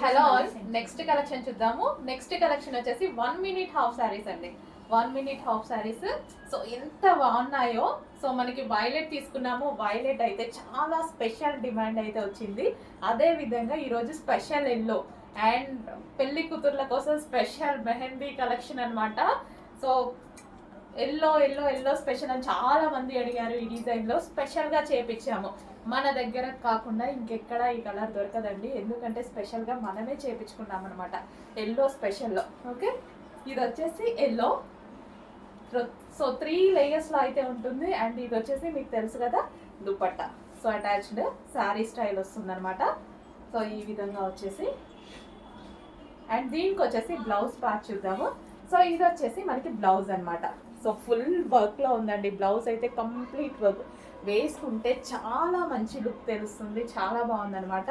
Hello all, next collection చూద్దాము. Next collection వచ్చేసి 1 minute half saris అండి. 1 minute హాఫ్ శారీస్. సో ఎంత బాగున్నాయో. సో మనకి వైలెట్ తీసుకున్నాము. వైలెట్ అయితే చాలా స్పెషల్ డిమాండ్ అయితే వచ్చింది. అదే విధంగా ఈరోజు స్పెషల్ ఎల్లో అండ్ పెళ్లి కూతుర్ల కోసం స్పెషల్ మెహందీ కలెక్షన్ అనమాట. So yellow yellow yellow special అని చాలా మంది అడిగారు. ఈ డిజైన్లో స్పెషల్గా చేపించాము. మన దగ్గర కాకుండా ఇంకెక్కడ ఈ కలర్ దొరకదండి, ఎందుకంటే స్పెషల్గా మనమే చేపించుకున్నాం అనమాట ఎల్లో స్పెషల్లో. ఓకే, ఇది వచ్చేసి ఎల్లో. సో 3 లేయర్స్లో అయితే ఉంటుంది. అండ్ ఇది వచ్చేసి మీకు తెలుసు కదా dupatta. So attached sari style వస్తుంది అనమాట. సో ఈ విధంగా వచ్చేసి అండ్ దీనికి వచ్చేసి బ్లౌజ్ పార్ట్ చూద్దాము. సో ఇది వచ్చేసి మనకి బ్లౌజ్ అనమాట. సో ఫుల్ వర్క్లో ఉందండి. బ్లౌజ్ అయితే కంప్లీట్ వర్క్, వేసుకుంటే చాలా మంచి లుక్ తెలుస్తుంది, చాలా బాగుందనమాట.